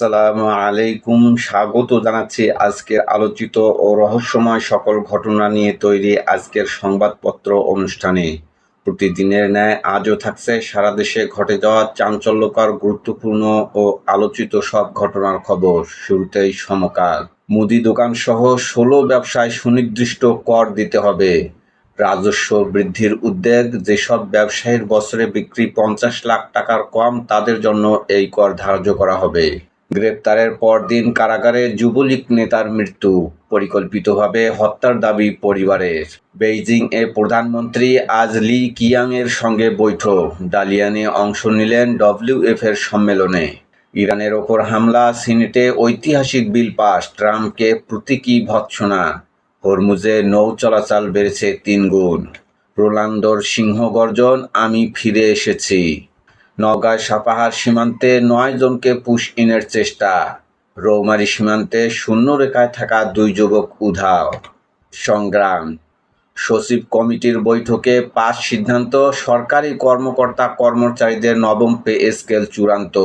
আসসালামু আলাইকুম। স্বাগত জানাচ্ছি আজকের আলোচিত ও রহস্যময় সকল ঘটনা নিয়ে তৈরি আজকের সংবাদপত্র অনুষ্ঠানে। প্রতিদিনের ন্যায় আজও থাকছে সারা দেশে ঘটে যাওয়া চাঞ্চল্যকর, গুরুত্বপূর্ণ ও আলোচিত সব ঘটনার খবর। শুরুতেই সমকাল। মুদি দোকানসহ ১৬ ব্যবসায় সুনির্দিষ্ট কর দিতে হবে। রাজস্ব বৃদ্ধির উদ্যোগ। যেসব ব্যবসায়ীর বছরে বিক্রি ৫০ লাখ টাকার কম, তাদের জন্য এই কর ধার্য করা হবে। গ্রেপ্তারের পরদিন কারাগারে যুবলীগ নেতার মৃত্যু, পরিকল্পিতভাবে হত্যার দাবি পরিবারের। বেইজিং এ প্রধানমন্ত্রী আজ লি কিয়াংয়ের সঙ্গে বৈঠক। ডালিয়ানে অংশ নিলেন ডব্লিউএফ এর সম্মেলনে। ইরানের ওপর হামলা, সিনেটে ঐতিহাসিক বিল পাস, ট্রাম্পকে প্রতীকী ভৎসনা। হরমুজে নৌ চলাচল বেড়েছে ৩ গুণ। রোনালদোর সিংহগর্জন, আমি ফিরে এসেছি। নওগাঁয় সাপাহার সীমান্তে ৯ জনকে পুশ ইনের চেষ্টা। রৌমারী সীমান্তে শূন্যরেখায় থাকা ২ যুবক উধাও। সংগ্রাম। সচিব কমিটির বৈঠকে পাস সিদ্ধান্ত, সরকারি কর্মকর্তা কর্মচারীদের নবম পে স্কেল চূড়ান্ত।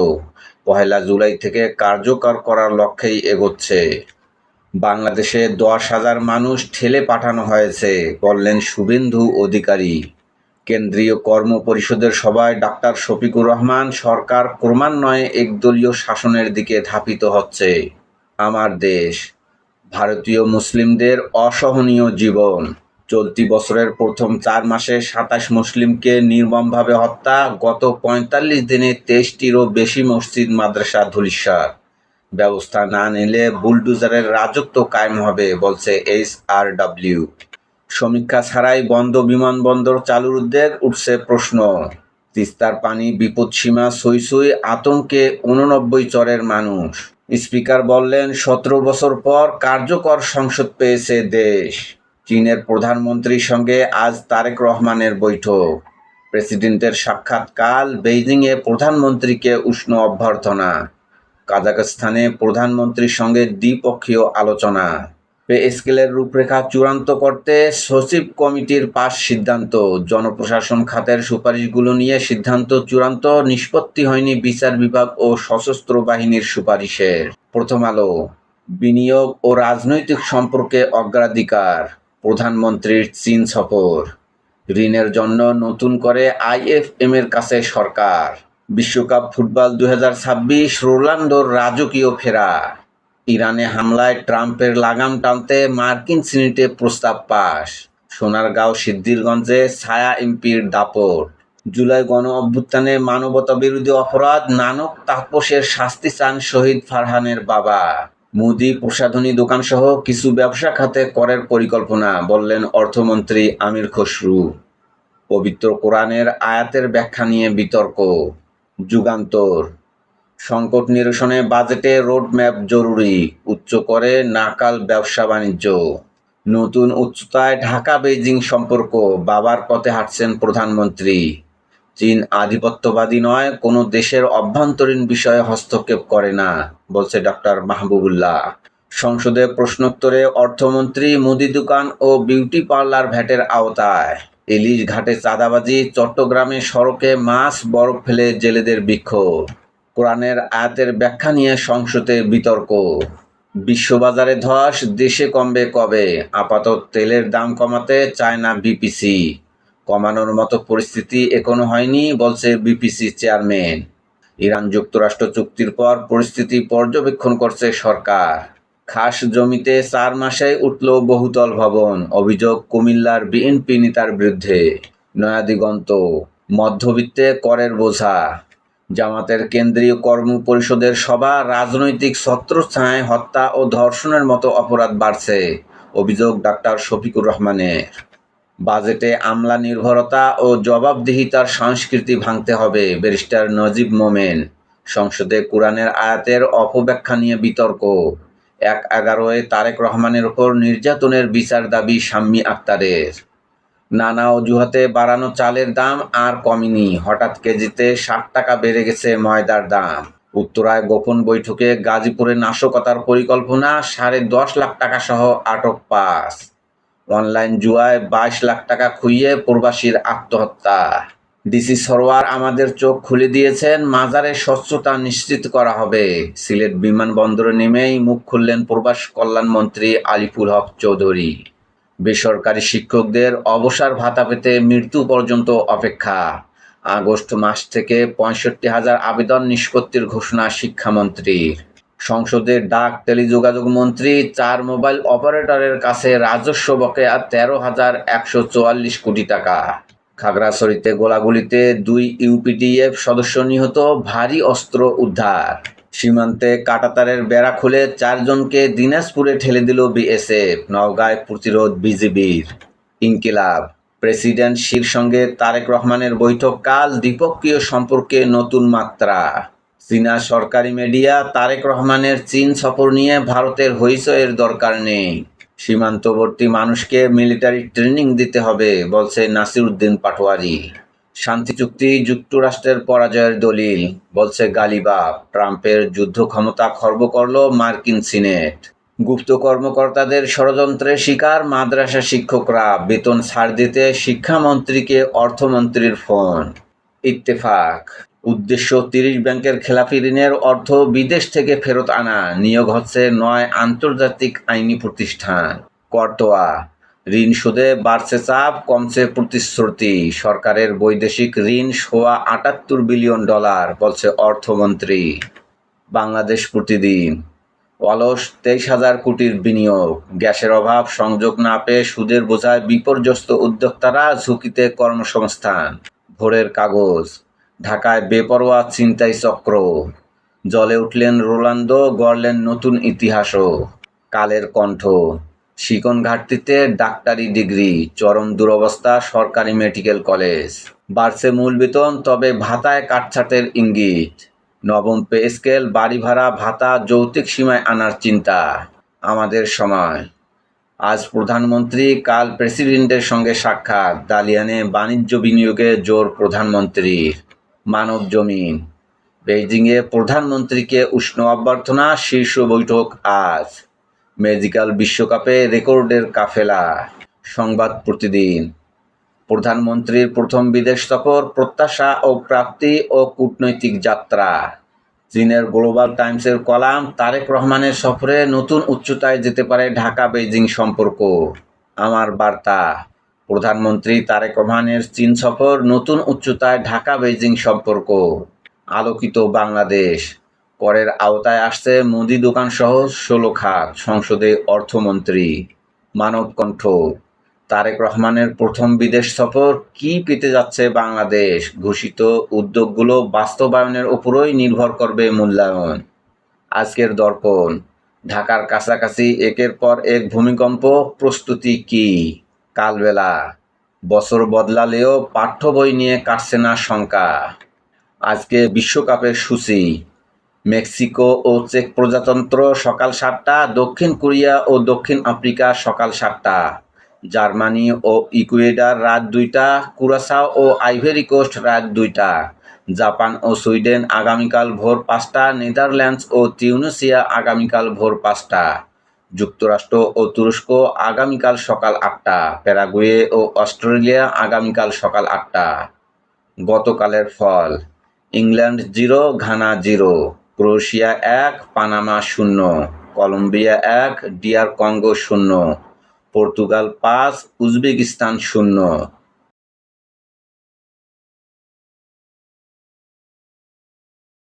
১ জুলাই থেকে কার্যকর করার লক্ষ্যেই এগোচ্ছে। বাংলাদেশে ১০,০০০ মানুষ ঠেলে পাঠানো হয়েছে, বললেন শুভেন্দু অধিকারী। কেন্দ্রীয় কর্ম পরিষদের সভায় ডাক্তার শফিকুর রহমান, সরকার ক্রমান্বয়ে একদলীয় শাসনের দিকে ধাবিত হচ্ছে। আমার দেশ। ভারতীয় মুসলিমদের অসহনীয় জীবন। চলতি বছরের প্রথম ৪ মাসে ২৭ মুসলিমকে নির্মমভাবে হত্যা। গত ৪৫ দিনে ২৩টিরও বেশি মসজিদ মাদ্রাসা ধূলিসাৎ। ব্যবস্থা না নিলে বুলডোজারের রাজত্ব কায়েম হবে, বলছে এইচআরডব্লিউ। সমীক্ষা ছাড়াই বন্ধ বিমানবন্দর চালুর উদ্যোগ, উঠছে প্রশ্ন। তিস্তার পানি বিপদসীমা ছুঁই ছুঁই, আতঙ্কে ৮৯ চরের মানুষ। স্পিকার বললেন, ১৭ বছর পর কার্যকর সংসদ পেয়েছে দেশ। চীনের প্রধানমন্ত্রীর সঙ্গে আজ তারেক রহমানের বৈঠক। প্রেসিডেন্টের সাক্ষাৎকাল। বেইজিংয়ে প্রধানমন্ত্রীকে উষ্ণ অভ্যর্থনা। কাজাখস্তানে প্রধানমন্ত্রীর সঙ্গে দ্বিপক্ষীয় আলোচনা। পে স্কেলের রূপরেখা চূড়ান্ত করতে সচিব কমিটির পাস সিদ্ধান্ত। জনপ্রশাসন খাতের সুপারিশগুলো নিয়ে সিদ্ধান্ত চূড়ান্ত, নিষ্পত্তি হয়নি বিচার বিভাগ ও সশস্ত্র বাহিনীর সুপারিশের। প্রথম আলো। বিনিয়োগ ও রাজনৈতিক সম্পর্কে অগ্রাধিকার, প্রধানমন্ত্রীর চীন সফর। ঋণের জন্য নতুন করে আইএফএমের কাছে সরকার। বিশ্বকাপ ফুটবল ২০২৬, রোনালদোর রাজকীয় ফেরা। ইরানে হামলায় ট্রাম্পের লাগাম টানতে মার্কিন সিনেটে প্রস্তাব পাস। সোনারগাঁও সিদ্ধিরগঞ্জে ছায়া এমপির দাপট। জুলাই গণ অভ্যুত্থানে মানবতাবিরোধী অপরাধ, নানক তাপসের শাস্তি চান শহীদ ফারহানের বাবা। মুদি প্রসাধনী দোকানসহ কিছু ব্যবসা খাতে করের পরিকল্পনা, বললেন অর্থমন্ত্রী আমির খসরু। পবিত্র কোরআনের আয়াতের ব্যাখ্যা নিয়ে বিতর্ক। যুগান্তর। সংকট নিরসনে বাজেটে রোডম্যাপ জরুরি, উচ্চ করে নাকাল ব্যবসা বাণিজ্য। নতুন উচ্চতায় ঢাকা বেইজিং সম্পর্ক, বাবার পথে হাঁটছেন প্রধানমন্ত্রী। চীন আধিপত্যবাদী নয়, কোনো দেশের অভ্যন্তরীণ বিষয়ে হস্তক্ষেপ করে না, বলছে ডক্টর মাহবুবুল্লাহ। সংসদে প্রশ্নোত্তরে অর্থমন্ত্রী, মুদি দোকান ও বিউটি পার্লার ভ্যাটের আওতায়। ইলিশ ঘাটে চাঁদাবাজি, চট্টগ্রামে সড়কে মাছ বরফ ফেলে জেলেদের বিক্ষোভ। কোরআনের আয়াতের ব্যাখ্যা নিয়ে সংসদে বিতর্ক। বিশ্ববাজারে ধস, দেশে কমবে কবে? আপাতত তেলের দাম কমাতে চায় না বিপিসি। কমানোর মতো পরিস্থিতি এখনো হয়নি, বলছে বিপিসি চেয়ারম্যান। ইরান যুক্তরাষ্ট্র চুক্তির পর পরিস্থিতি পর্যবেক্ষণ করছে সরকার। খাস জমিতে ৪ মাসেই উঠল বহুতল ভবন, অভিযোগ কুমিল্লার বিএনপি নেতার বিরুদ্ধে। নয়াদিগন্ত। মধ্যবিত্তে করের বোঝা। জামাতের কেন্দ্রীয় কর্ম পরিষদের সভা, রাজনৈতিক ছত্রছায়ায় হত্যা ও ধর্ষণের মতো অপরাধ বাড়ছে, অভিযোগ ডাক্তার শফিকুর রহমানের। বাজেটে আমলা নির্ভরতা ও জবাবদিহিতার সংস্কৃতি ভাঙতে হবে, ব্যারিস্টার নজিব মোমেন। সংসদে কোরআনের আয়াতের অপব্যাখ্যা নিয়ে বিতর্ক। ১/১১-এ তারেক রহমানের ওপর নির্যাতনের বিচার দাবি শাম্মী আক্তারের। নানা অজুহাতে বাড়ানো চালের দাম আর কমেনি, হঠাৎ কেজিতে ৬০ টাকা বেড়ে গেছে ময়দার দাম। উত্তরায় গোপন বৈঠকে গাজীপুরে নাশকতার পরিকল্পনা, ১০.৫ লাখ টাকা সহ আটক ৫। অনলাইন জুয়ায় ২২ লাখ টাকা খুইয়ে প্রবাসীর আত্মহত্যা। ডিসি সরোয়ার আমাদের চোখ খুলে দিয়েছেন, মাজারে স্বচ্ছতা নিশ্চিত করা হবে। সিলেট বিমানবন্দরে নেমেই মুখ খুললেন প্রবাস কল্যাণমন্ত্রী আলিফুল হক চৌধুরী। বেসরকারি শিক্ষকদের অবসর ভাতা পেতে মৃত্যু পর্যন্ত অপেক্ষা। আগস্ট মাস থেকে ৬৫,০০০ আবেদন নিষ্পত্তির ঘোষণা শিক্ষামন্ত্রীর। সংসদের ডাক টেলিযোগাযোগ মন্ত্রী ৪ মোবাইল অপারেটরের কাছে রাজস্ব বকেয়া ১৩,১৪৪ কোটি টাকা। খাগড়াছড়িতে গোলাগুলিতে ২ ইউপিডিএফ সদস্য নিহত, ভারী অস্ত্র উদ্ধার। সীমান্তে কাঁটাতারের বেড়া খুলে ৪ জনকে দিনাজপুরে ঠেলে দিল বিএসএফ, নওগাঁয় প্রতিরোধ বিজিবির। ইনকিলাব প্রেসিডেন্ট শির সঙ্গে তারেক রহমানের বৈঠক কাল, দ্বিপক্ষীয় সম্পর্কে নতুন মাত্রা। চীনা সরকারি মিডিয়া তারেক রহমানের চীন সফর নিয়ে ভারতের হইচইয়ের দরকার নেই, সীমান্তবর্তী মানুষকে মিলিটারি ট্রেনিং দিতে হবে, বলছে নাসিরউদ্দিন পাটোয়ারি। শান্তি চুক্তি যুক্তরাষ্ট্রের পরাজয়ের দলিল, বলছে গালিবাফ। ট্রাম্পের যুদ্ধ ক্ষমতা খর্ব করল মার্কিন সিনেট। গুপ্ত কর্মকর্তাদের ষড়যন্ত্রের শিকার মাদ্রাসা শিক্ষকরা, বেতন ছাড় দিতে শিক্ষামন্ত্রীকে অর্থমন্ত্রীর ফোন। ইত্তেফাক উদ্দেশ্য ৩০ ব্যাংকের খেলাপি ঋণের অর্থ বিদেশ থেকে ফেরত আনা, নিয়োগ হচ্ছে ৯ আন্তর্জাতিক আইনি প্রতিষ্ঠান। করতোয়া ঋণ সুদে বাড়ছে চাপ, কমছে প্রতিশ্রুতি, সরকারের বৈদেশিক ঋণ $৭৮ বিলিয়ন, বলছে অর্থমন্ত্রী। বাংলাদেশ প্রতিদিন অলস ২৩,০০০ কোটির বিনিয়োগ, গ্যাসের অভাব, সংযোগ না পেয়ে সুদের বোঝায় বিপর্যস্ত উদ্যোক্তারা, ঝুঁকিতে কর্মসংস্থান। ভোরের কাগজ ঢাকায় বেপরোয়া ছিনতাই চক্র, জ্বলে উঠলেন রোনালদো, গড়লেন নতুন ইতিহাসও। কালের কণ্ঠ শিকন ঘাটতিতে ডাক্তারি ডিগ্রি, চরম দুরবস্থা সরকারি মেডিকেল কলেজ। বাড়ছে মূল বেতন, তবে ভাতায় কাটছাঁটের ইঙ্গিত। নবম পে স্কেল, বাড়ি ভাড়া, ভাতা যৌক্তিক সীমায় আনার চিন্তা। আমাদের সময় আজ প্রধানমন্ত্রী, কাল প্রেসিডেন্টের সঙ্গে সাক্ষাৎ, দালিয়ানে বাণিজ্য বিনিয়োগে জোর প্রধানমন্ত্রীর। মানব জমিন বেইজিংয়ে প্রধানমন্ত্রীকে উষ্ণ অভ্যর্থনা, শীর্ষ বৈঠক আজ। ম্যাজিক্যাল বিশ্বকাপে রেকর্ডের কাফেলা। সংবাদ প্রতিদিন প্রধানমন্ত্রীর প্রথম বিদেশ সফর, প্রত্যাশা ও প্রাপ্তি ও কূটনৈতিক যাত্রা। চীনের গ্লোবাল টাইমসের কলাম, তারেক রহমানের সফরে নতুন উচ্চতায় যেতে পারে ঢাকা বেইজিং সম্পর্ক। আমার বার্তা, প্রধানমন্ত্রী তারেক রহমানের চীন সফর, নতুন উচ্চতায় ঢাকা বেইজিং সম্পর্ক। আলোকিত বাংলাদেশ করের আওতায় আসছে মুদি দোকান সহ ১৬ খাত, সংসদে অর্থমন্ত্রী। মানবকণ্ঠ তারেক রহমানের প্রথম বিদেশ সফর, কি পেতে যাচ্ছে বাংলাদেশ, ঘোষিত উদ্যোগগুলো বাস্তবায়নের উপরই নির্ভর করবে মূল্যায়ন। আজকের দর্পণ ঢাকার কাছাকাছি একের পর এক ভূমিকম্প, প্রস্তুতি কি? কালবেলা বছর বদলালেও পাঠ্য বই নিয়ে কাটছে না শঙ্কা। আজকে বিশ্বকাপের সূচি, মেক্সিকো ও চেক প্রজাতন্ত্র সকাল ৭টা, দক্ষিণ কোরিয়া ও দক্ষিণ আফ্রিকা সকাল ৭টা, জার্মানি ও ইকুয়েডর রাত ২টা, কুরাসাও ও আইভরি কোস্ট রাত ২টা, জাপান ও সুইডেন আগামীকাল ভোর ৫টা, নেদারল্যান্ডস ও তিউনিসিয়া আগামীকাল ভোর ৫টা, যুক্তরাষ্ট্র ও তুরস্ক আগামীকাল সকাল ৮টা, প্যারাগুয়ে ও অস্ট্রেলিয়া আগামীকাল সকাল ৮টা। গতকালের ফল, England 0, Ghana 0, Croatia ১, Panama 0, Colombia ১, DR Congo 0, Portugal ৫, Uzbekistan 0।